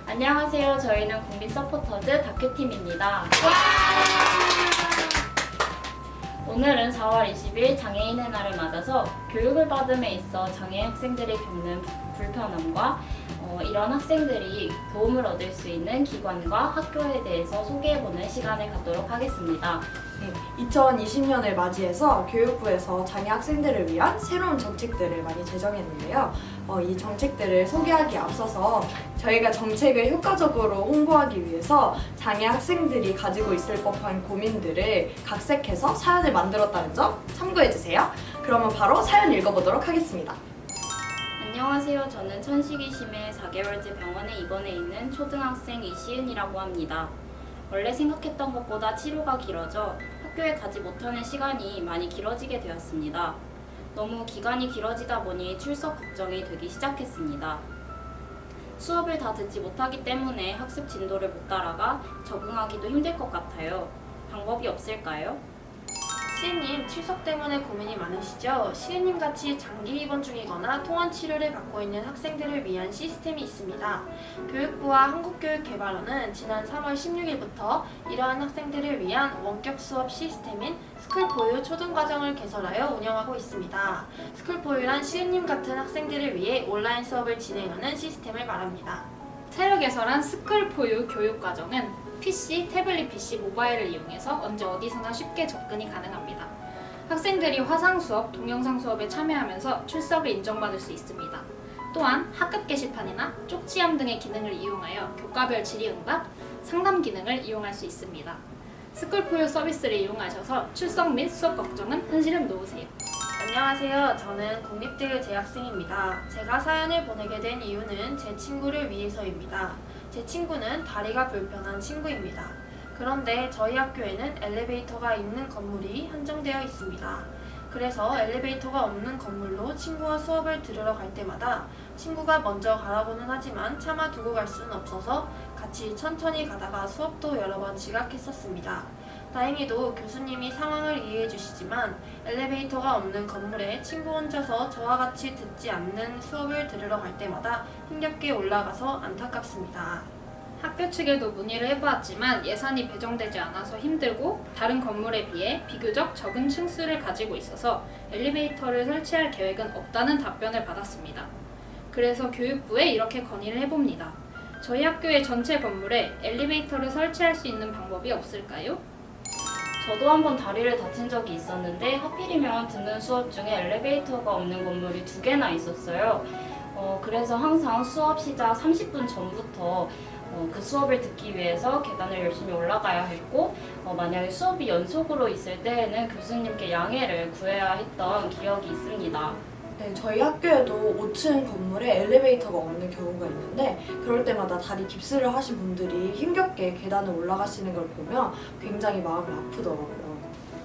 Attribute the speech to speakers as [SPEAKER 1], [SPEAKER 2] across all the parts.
[SPEAKER 1] 안녕하세요. 저희는 국민 서포터즈 다큐팀입니다. 오늘은 4월 20일 장애인의 날을 맞아서 교육을 받음에 있어 장애 학생들이 겪는 불편함과 이런 학생들이 도움을 얻을 수 있는 기관과 학교에 대해서 소개해보는 시간을 갖도록 하겠습니다.
[SPEAKER 2] 2020년을 맞이해서 교육부에서 장애 학생들을 위한 새로운 정책들을 많이 제정했는데요. 이 정책들을 소개하기에 앞서서 저희가 정책을 효과적으로 홍보하기 위해서 장애 학생들이 가지고 있을 법한 고민들을 각색해서 사연을 만들었다는 점 참고해주세요. 그러면 바로 사연 읽어보도록 하겠습니다.
[SPEAKER 1] 안녕하세요. 저는 천식이심의 4개월째 병원에 입원해 있는 초등학생 이시은이라고 합니다. 원래 생각했던 것보다 치료가 길어져 학교에 가지 못하는 시간이 많이 길어지게 되었습니다. 너무 기간이 길어지다 보니 출석 걱정이 되기 시작했습니다. 수업을 다 듣지 못하기 때문에 학습 진도를 못 따라가 적응하기도 힘들 것 같아요. 방법이 없을까요?
[SPEAKER 3] 시은님, 출석 때문에 고민이 많으시죠? 시은님 같이 장기 입원 중이거나 통원 치료를 받고 있는 학생들을 위한 시스템이 있습니다. 교육부와 한국교육개발원은 지난 3월 16일부터 이러한 학생들을 위한 원격 수업 시스템인 스쿨포유 초등과정을 개설하여 운영하고 있습니다. 스쿨포유란 시은님 같은 학생들을 위해 온라인 수업을 진행하는 시스템을 말합니다.
[SPEAKER 4] 새로 개설한 스쿨포유 교육과정은 PC, 태블릿 PC, 모바일을 이용해서 언제 어디서나 쉽게 접근이 가능합니다. 학생들이 화상 수업, 동영상 수업에 참여하면서 출석을 인정받을 수 있습니다. 또한 학급 게시판이나 쪽지함 등의 기능을 이용하여 교과별 질의응답, 상담 기능을 이용할 수 있습니다. 스쿨포유 서비스를 이용하셔서 출석 및 수업 걱정은 한시름 놓으세요.
[SPEAKER 3] 안녕하세요. 저는 국립대의 재학생입니다. 제가 사연을 보내게 된 이유는 제 친구를 위해서입니다. 제 친구는 다리가 불편한 친구입니다. 그런데 저희 학교에는 엘리베이터가 있는 건물이 한정되어 있습니다. 그래서 엘리베이터가 없는 건물로 친구와 수업을 들으러 갈 때마다 친구가 먼저 가라고는 하지만 차마 두고 갈 수는 없어서 같이 천천히 가다가 수업도 여러 번 지각했었습니다. 다행히도 교수님이 상황을 이해해 주시지만 엘리베이터가 없는 건물에 친구 혼자서 저와 같이 듣지 않는 수업을 들으러 갈 때마다 힘겹게 올라가서 안타깝습니다.
[SPEAKER 4] 학교 측에도 문의를 해보았지만 예산이 배정되지 않아서 힘들고 다른 건물에 비해 비교적 적은 층수를 가지고 있어서 엘리베이터를 설치할 계획은 없다는 답변을 받았습니다. 그래서 교육부에 이렇게 건의를 해봅니다. 저희 학교의 전체 건물에 엘리베이터를 설치할 수 있는 방법이 없을까요?
[SPEAKER 1] 저도 한번 다리를 다친 적이 있었는데 하필이면 듣는 수업 중에 엘리베이터가 없는 건물이 2개나 있었어요. 그래서 항상 수업 시작 30분 전부터 그 수업을 듣기 위해서 계단을 열심히 올라가야 했고 만약에 수업이 연속으로 있을 때에는 교수님께 양해를 구해야 했던 기억이 있습니다.
[SPEAKER 2] 네, 저희 학교에도 5층 건물에 엘리베이터가 없는 경우가 있는데 그럴 때마다 다리 깁스를 하신 분들이 힘겹게 계단을 올라가시는 걸 보면 굉장히 마음이 아프더라고요.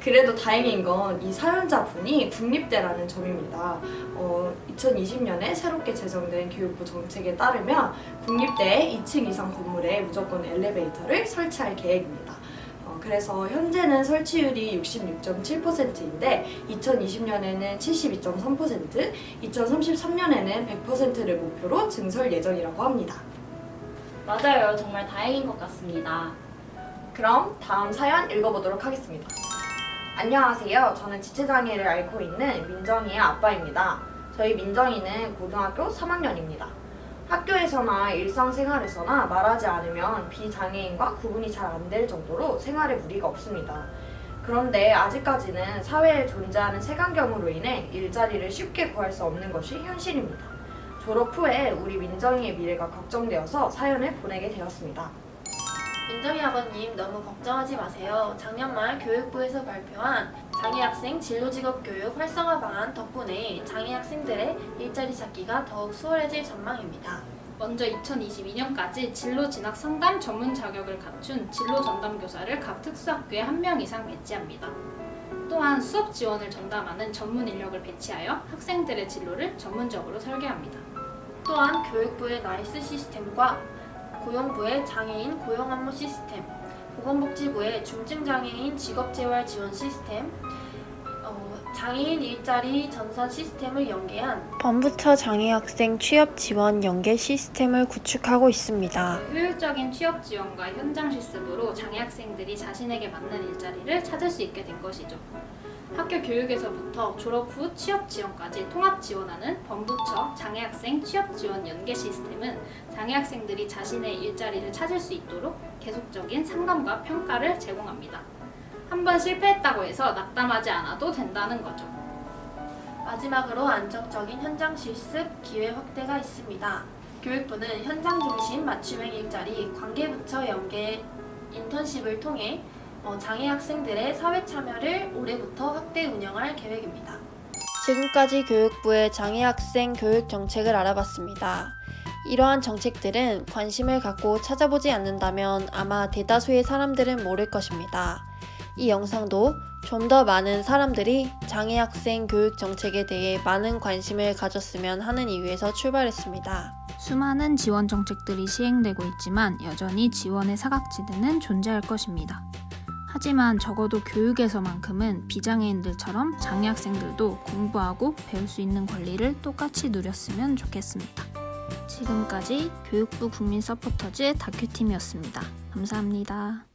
[SPEAKER 2] 그래도 다행인 건 이 사연자분이 국립대라는 점입니다. 2020년에 새롭게 제정된 교육부 정책에 따르면 국립대의 2층 이상 건물에 무조건 엘리베이터를 설치할 계획입니다. 그래서 현재는 설치율이 66.7%인데 2020년에는 72.3%, 2033년에는 100%를 목표로 증설 예정이라고 합니다.
[SPEAKER 1] 맞아요. 정말 다행인 것 같습니다.
[SPEAKER 2] 그럼 다음 사연 읽어보도록 하겠습니다. 안녕하세요. 저는 지체장애를 앓고 있는 민정이의 아빠입니다. 저희 민정이는 고등학교 3학년입니다. 학교에서나 일상생활에서나 말하지 않으면 비장애인과 구분이 잘 안 될 정도로 생활에 무리가 없습니다. 그런데 아직까지는 사회에 존재하는 색안경으로 인해 일자리를 쉽게 구할 수 없는 것이 현실입니다. 졸업 후에 우리 민정이의 미래가 걱정되어서 사연을 보내게 되었습니다.
[SPEAKER 3] 민정이 아버님, 너무 걱정하지 마세요. 작년 말 교육부에서 발표한 장애학생 진로직업교육 활성화 방안 덕분에 장애학생들의 일자리 찾기가 더욱 수월해질 전망입니다.
[SPEAKER 4] 먼저 2022년까지 진로 진학 상담 전문 자격을 갖춘 진로 전담교사를 각 특수학교에 1명 이상 배치합니다. 또한 수업 지원을 전담하는 전문 인력을 배치하여 학생들의 진로를 전문적으로 설계합니다.
[SPEAKER 3] 또한 교육부의 나이스 시스템과 고용부의 장애인 고용 업무 시스템, 보건복지부의 중증장애인 직업재활 지원 시스템, 장애인 일자리 전선 시스템을 연계한
[SPEAKER 5] 범부처 장애학생 취업 지원 연계 시스템을 구축하고 있습니다.
[SPEAKER 4] 효율적인 취업 지원과 현장 실습으로 장애 학생들이 자신에게 맞는 일자리를 찾을 수 있게 된 것이죠. 학교 교육에서부터 졸업 후 취업 지원까지 통합 지원하는 범부처 장애학생 취업 지원 연계 시스템은 장애 학생들이 자신의 일자리를 찾을 수 있도록 계속적인 상담과 평가를 제공합니다. 한번 실패했다고 해서 낙담하지 않아도 된다는 거죠.
[SPEAKER 3] 마지막으로 안정적인 현장 실습 기회 확대가 있습니다. 교육부는 현장 중심 맞춤형 일자리 관계부처 연계 인턴십을 통해 장애 학생들의 사회 참여를 올해부터 확대 운영할 계획입니다.
[SPEAKER 5] 지금까지 교육부의 장애학생 교육 정책을 알아봤습니다. 이러한 정책들은 관심을 갖고 찾아보지 않는다면 아마 대다수의 사람들은 모를 것입니다. 이 영상도 좀 더 많은 사람들이 장애학생 교육 정책에 대해 많은 관심을 가졌으면 하는 이유에서 출발했습니다.
[SPEAKER 6] 수많은 지원 정책들이 시행되고 있지만 여전히 지원의 사각지대는 존재할 것입니다. 하지만 적어도 교육에서만큼은 비장애인들처럼 장애 학생들도 공부하고 배울 수 있는 권리를 똑같이 누렸으면 좋겠습니다. 지금까지 교육부 국민 서포터즈 다큐팀이었습니다. 감사합니다.